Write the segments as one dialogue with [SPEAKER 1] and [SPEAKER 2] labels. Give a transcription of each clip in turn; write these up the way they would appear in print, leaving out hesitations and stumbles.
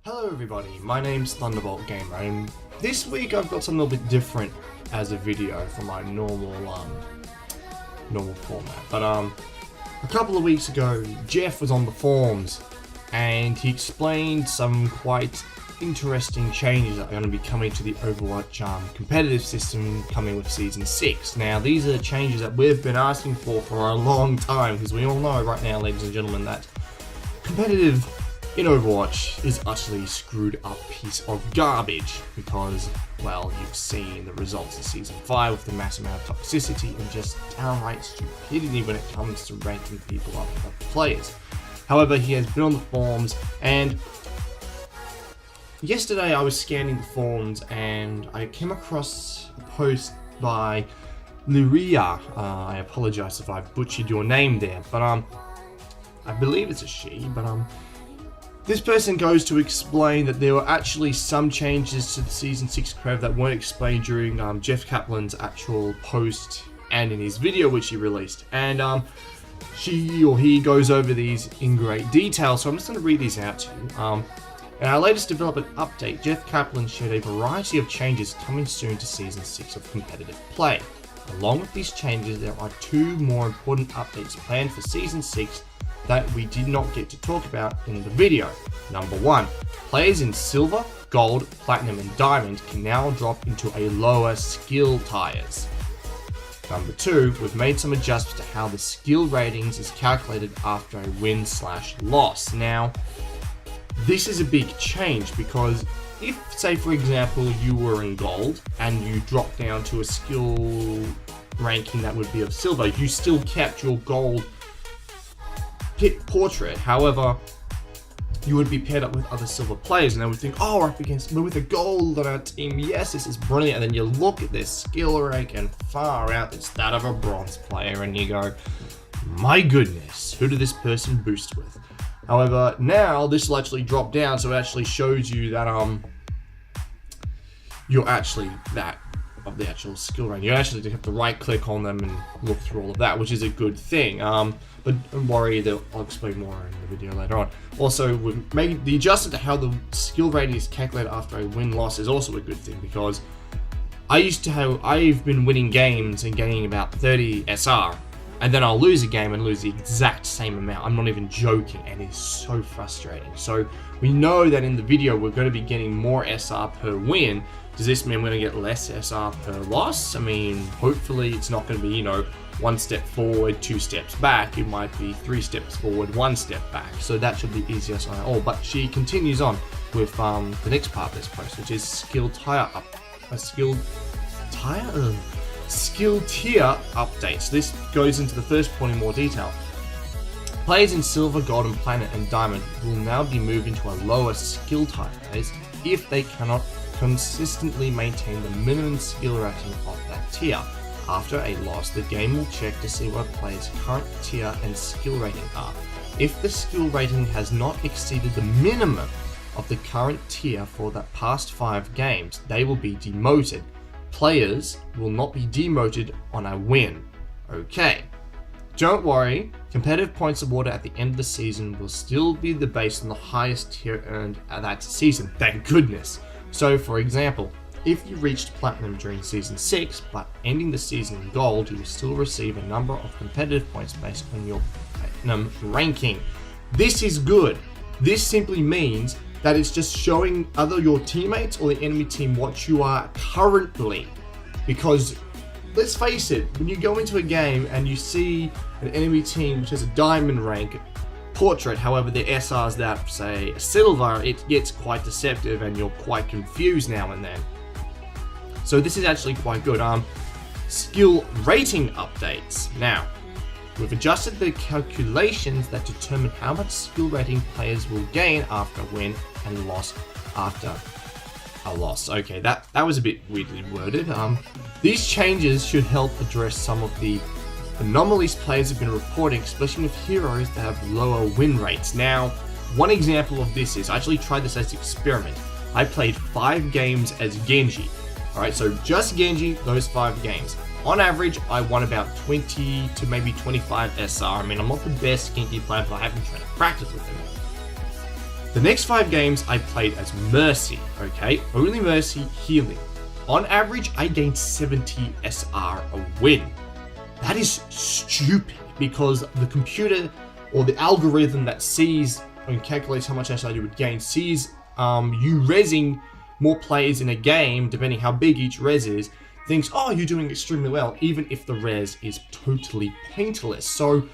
[SPEAKER 1] Hello everybody, my name's Thunderbolt Gamer, and this week I've got something a little bit different as a video from my normal format. But a couple of weeks ago, Jeff was on the forums, and he explained some quite interesting changes that are going to be coming to the Overwatch competitive system coming with Season 6. Now, these are changes that we've been asking for a long time, because we all know right now, ladies and gentlemen, that competitive in Overwatch is utterly screwed up piece of garbage because, well, you've seen the results of Season 5 with the mass amount of toxicity and just downright stupidity when it comes to ranking people up above players. However, he has been on the forums, and yesterday I was scanning the forums and I came across a post by Luria. I apologize if I butchered your name there, but I believe it's a she, but this person goes to explain that there were actually some changes to the Season 6 crev that weren't explained during Jeff Kaplan's actual post and in his video which he released. And she or he goes over these in great detail, so I'm just going to read these out to you. In our latest development update, Jeff Kaplan shared a variety of changes coming soon to Season 6 of competitive play. Along with these changes, there are two more important updates planned for Season 6 that we did not get to talk about in the video. Number 1, players in Silver, Gold, Platinum and Diamond can now drop into a lower skill tiers. Number 2, we've made some adjustments to how the skill ratings is calculated after a win/loss. Now, this is a big change because if, say for example, you were in Gold and you dropped down to a skill ranking that would be of Silver, you still kept your Gold portrait. However, you would be paired up with other Silver players and they would think, oh, we're with a Gold on our team, yes, this is brilliant. And then you look at their skill rank and far out it's that of a Bronze player and you go, my goodness, who did this person boost with? However, now this will actually drop down, so it actually shows you that you're actually that of the actual skill rank. You actually have to right click on them and look through all of that, which is a good thing. But don't worry, I'll explain more in the video later on. Also, we've made the adjustment to how the skill rating is calculated after a win/loss is also a good thing, because I've been winning games and getting about 30 SR, and then I'll lose a game and lose the exact same amount. I'm not even joking, and it's so frustrating. So we know that in the video we're going to be getting more SR per win. Does this mean we're going to get less SR per loss? I mean, hopefully it's not going to be, 1 step forward, 2 steps back. It might be 3 steps forward, 1 step back. So that should be easiest on all. But she continues on with the next part of this post, which is skill tier updates. This goes into the first point in more detail. Players in Silver, Gold, and Platinum and Diamond will now be moved into a lower skill tiers if they cannot consistently maintain the minimum skill rating of that tier. After a loss, the game will check to see what players' current tier and skill rating are. If the skill rating has not exceeded the minimum of the current tier for the past 5 games, they will be demoted. Players will not be demoted on a win. Okay. Don't worry, competitive points awarded at the end of the season will still be based on the highest tier earned at that season. Thank goodness. So, for example, if you reached Platinum during Season 6, but ending the season in Gold, you will still receive a number of competitive points based on your Platinum ranking. This is good. This simply means that it's just showing either your teammates or the enemy team what you are currently. Because, let's face it, when you go into a game and you see an enemy team which has a Diamond rank portrait, however the SR's that say Silver, it gets quite deceptive and you're quite confused now and then. So this is actually quite good. Skill rating updates. Now, we've adjusted the calculations that determine how much skill rating players will gain after a win and loss after a loss. Okay, that was a bit weirdly worded. These changes should help address some of the anomalies players have been reporting, especially with heroes that have lower win rates. Now, one example of this is, I actually tried this as an experiment. I played 5 games as Genji. Alright, so just Genji, those 5 games. On average, I won about 20 to maybe 25 SR. I mean, I'm not the best Genji player, but I haven't tried to practice with him. The next 5 games I played as Mercy, okay? Only Mercy healing. On average, I gained 70 SR a win. That is stupid because the computer or the algorithm that sees and calculates how much SR you would gain sees you rezzing more players in a game, depending how big each res is, thinks, oh, you're doing extremely well, even if the res is totally paintless. So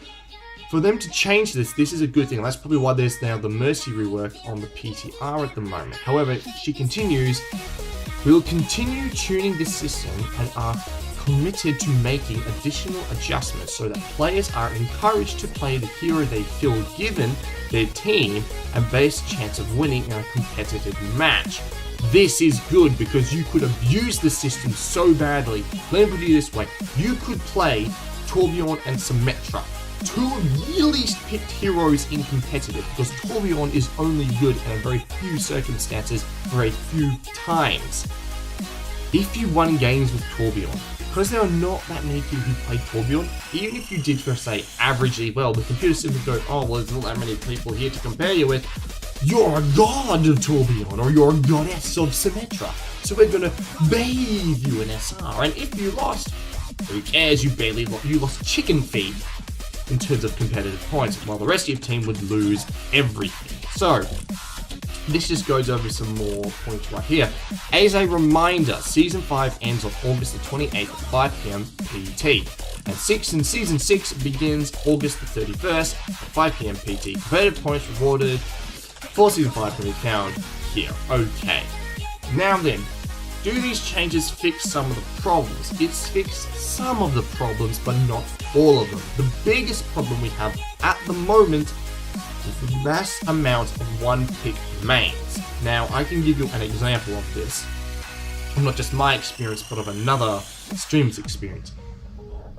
[SPEAKER 1] for them to change this is a good thing. That's probably why there's now the Mercy rework on the PTR at the moment. However, she continues, we'll continue tuning this system and are committed to making additional adjustments so that players are encouraged to play the hero they feel given their team and best chance of winning in a competitive match. This is good because you could abuse the system so badly. Let me put it this way, you could play Torbjorn and Symmetra, 2 of your least picked heroes in competitive, because Torbjorn is only good in a very few circumstances, very few times. If you won games with Torbjorn, because there are not that many people who play Torbjorn, even if you did, for say, averagely well, the computer system would go, oh, well, there's not that many people here to compare you with. You're a god of Torbjorn, or you're a goddess of Symmetra, so we're gonna bathe you in SR, and if you lost, who cares, you lost chicken feed in terms of competitive points, while the rest of your team would lose everything. So, this just goes over some more points right here. As a reminder, Season 5 ends on August the 28th at 5 PM PT. And Season 6 begins August the 31st at 5 PM PT. Competitive points rewarded for Season 5 can be found here. Okay. Now then, do these changes fix some of the problems? It's fixed some of the problems, but not all of them. The biggest problem we have at the moment is the mass amount of one-pick mains. Now, I can give you an example of this. Not just my experience, but of another streamer's experience.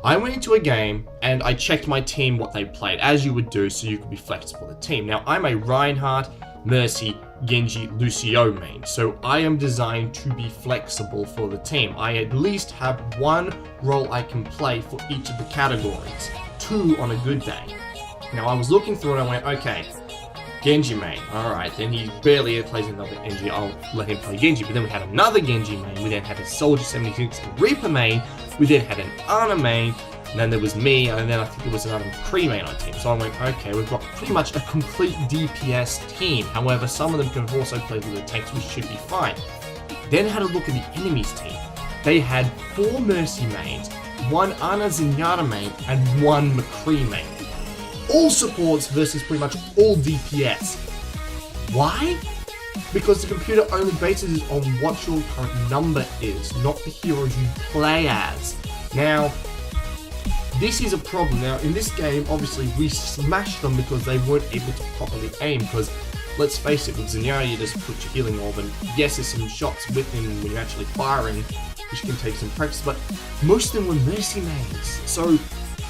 [SPEAKER 1] I went into a game and I checked my team what they played, as you would do, so you could be flexible with the team. Now, I'm a Reinhardt, Mercy, Genji, Lucio main, so I am designed to be flexible for the team. I at least have 1 role I can play for each of the categories, 2 on a good day. Now, I was looking through it and I went, okay, Genji main, alright, then he barely ever plays another Genji, I'll let him play Genji. But then we had another Genji main, we then had a Soldier 76 Reaper main, we then had an Ana main, and then there was me, and then I think there was another McCree main on team. So I went, okay, we've got pretty much a complete DPS team. However, some of them can also play with the tanks, which should be fine. Then had a look at the enemy's team. They had 4 Mercy mains, 1 Ana Zenyatta main, and 1 McCree main. All supports versus pretty much all DPS. Why? Because the computer only bases it on what your current number is, not the heroes you play as. Now, this is a problem. Now, in this game, obviously, we smashed them because they weren't able to properly aim, because, let's face it, with Zenyatta, you just put your healing orb, and yes, there's some shots with him when you're actually firing, which can take some practice, but most of them were Mercy mains. So,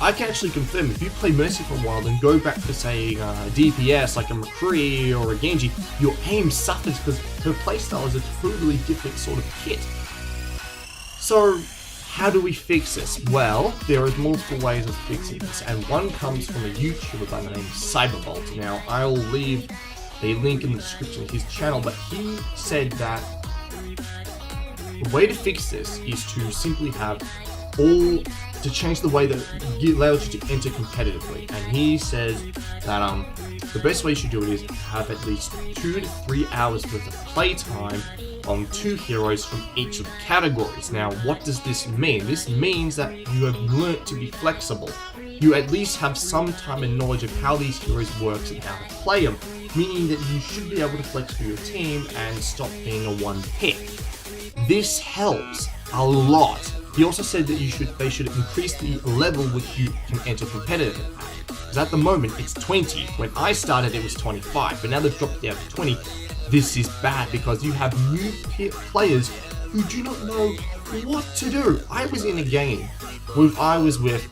[SPEAKER 1] I can actually confirm, if you play Mercy for a while and go back to, say, DPS, like a McCree or a Genji, your aim suffers because her playstyle is a totally different sort of kit. So, how do we fix this? Well, there are multiple ways of fixing this, and one comes from a YouTuber by the name of Cyberbolt. Now, I'll leave a link in the description of his channel, but he said that the way to fix this is to simply have to change the way that it allows you to enter competitively. And he says that the best way you should do it is have at least 2 to 3 hours worth of playtime on 2 heroes from each of the categories. Now, what does this mean? This means that you have learnt to be flexible. You at least have some time and knowledge of how these heroes work and how to play them, meaning that you should be able to flex for your team and stop being a one pick. This helps a lot. He also said that they should increase the level which you can enter competitive at. Because at the moment it's 20. When I started it was 25, but now they've dropped it down to 20. This is bad because you have new players who do not know what to do. I was in a game where I was with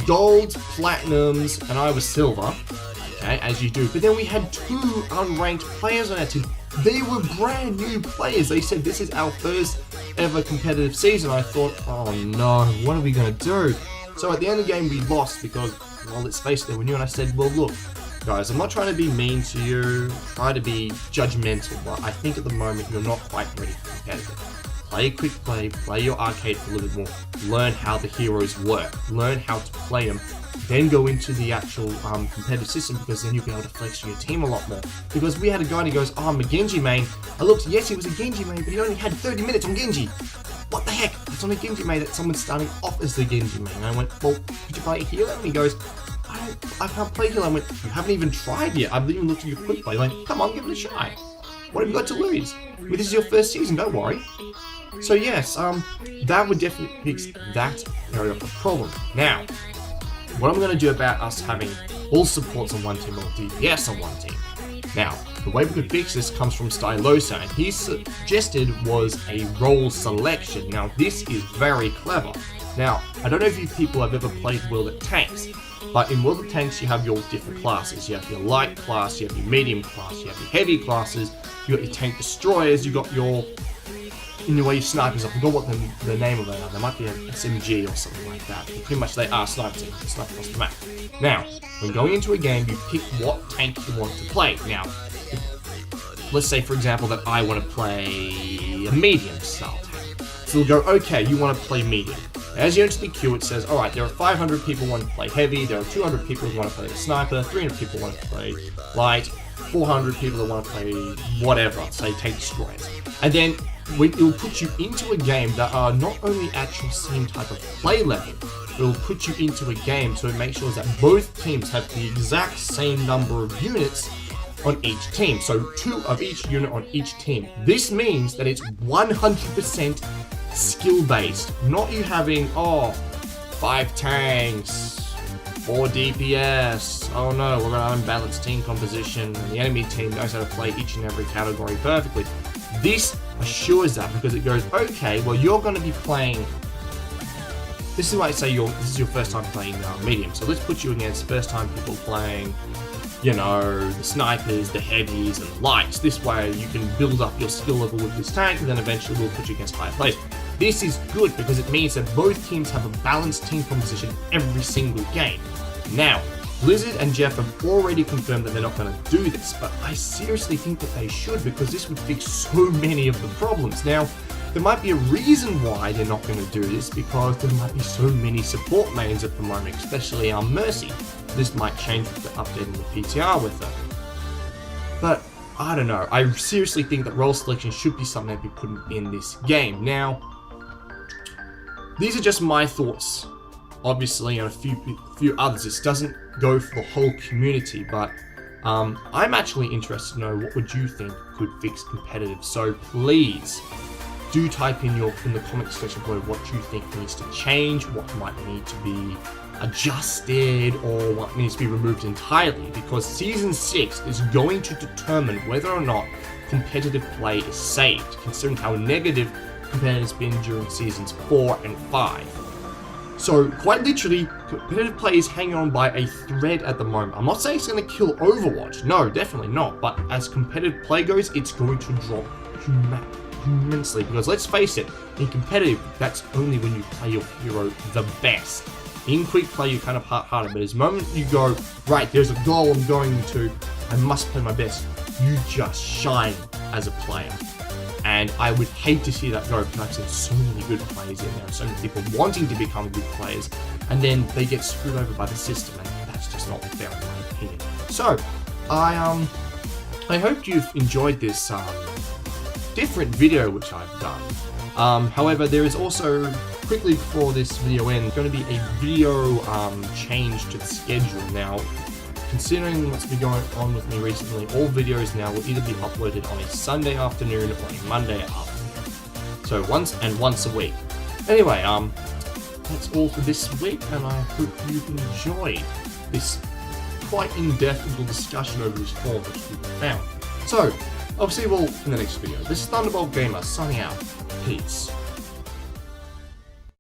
[SPEAKER 1] golds, platinums, and I was silver. Okay, as you do. But then we had 2 unranked players on our team. They were brand new players. They said this is our first ever competitive season. I thought, oh no, what are we going to do? So at the end of the game we lost because, well, let's face it, they were new. And I said, well look, guys, I'm not trying to be mean to you, try to be judgmental, but I think at the moment you're not quite ready for competitive. Play quick play your arcade for a little bit more, learn how the heroes work, learn how to play them, then go into the actual competitive system, because then you'll be able to flex your team a lot more. Because we had a guy and he goes, oh, I'm a Genji main. I looked, yes, he was a Genji main, but he only had 30 minutes on Genji. What the heck? It's on a Genji main that someone's starting off as the Genji main. And I went, well, could you play a healer? And he goes, I can't play healer. I went, you haven't even tried yet. I've even looked at your quick play. Like, come on, give it a shot. What have you got to lose? I mean, this is your first season, don't worry. So yes, that would definitely fix that area of the problem. Now, what I'm going to do about us having all supports on one team or DPS on one team. Now, the way we could fix this comes from Stylosa, and he suggested was a role selection. Now, this is very clever. Now, I don't know if you people have ever played World of Tanks, but in World of Tanks you have your different classes. You have your light class, you have your medium class, you have your heavy classes, you got your tank destroyers, you got your, in the way, your snipers. I forgot what the name of them are. They might be an SMG or something like that. But pretty much they are sniper teams, they snipe across the map. Now, when going into a game, you pick what tank you want to play. Now, let's say for example that I want to play a medium style tank. So we'll go, okay, you want to play medium. As you enter the queue, it says, alright, there are 500 people who want to play heavy, there are 200 people who want to play the sniper, 300 people who want to play light, 400 people that want to play whatever, say tank destroyers. And then it will put you into a game that are not only at your same type of play level, it will put you into a game so it makes sure that both teams have the exact same number of units on each team. So 2 of each unit on each team. This means that it's 100% skill based, not you having 5 tanks, 4 DPS, oh no, we're gonna unbalance team composition and the enemy team knows how to play each and every category perfectly. This assures that, because it goes, okay, well you're gonna be playing, this is why I say this is your first time playing medium, so let's put you against first time people playing, you know, the snipers, the heavies, and the lights. This way you can build up your skill level with this tank, and then eventually we'll put you against higher players. This is good because it means that both teams have a balanced team composition every single game. Now, Blizzard and Jeff have already confirmed that they're not going to do this, but I seriously think that they should, because this would fix so many of the problems. Now, there might be a reason why they're not going to do this, because there might be so many support mains at the moment, especially our Mercy. This might change with the update in the PTR with her. But, I don't know, I seriously think that role selection should be something that be put in this game. Now, these are just my thoughts, obviously, and a few others. This doesn't go for the whole community, but I'm actually interested to know what would you think could fix competitive. So please do type in the comment section below what you think needs to change, what might need to be adjusted, or what needs to be removed entirely, because Season 6 is going to determine whether or not competitive play is saved, considering how negative competitive has been during Seasons 4 and 5. So, quite literally, competitive play is hanging on by a thread at the moment. I'm not saying it's going to kill Overwatch, no, definitely not, but as competitive play goes, it's going to drop immensely, because let's face it, in competitive, that's only when you play your hero the best. In quick play, you're kind of harder, but as the moment you go, right, there's a goal I'm going to, I must play my best, you just shine as a player. And I would hate to see that go, because I've seen so many good players in there, so many people wanting to become good players, and then they get screwed over by the system, and that's just not fair in my opinion. So, I hope you've enjoyed this different video which I've done. However, there is also, quickly before this video ends, going to be a video change to the schedule. Now, considering what's been going on with me recently, all videos now will either be uploaded on a Sunday afternoon or a Monday afternoon. So once a week. Anyway, that's all for this week, and I hope you've enjoyed this quite in-depth little discussion over this form which we found. So, I'll see you all in the next video. This is Thunderbolt Gamer signing out. Peace.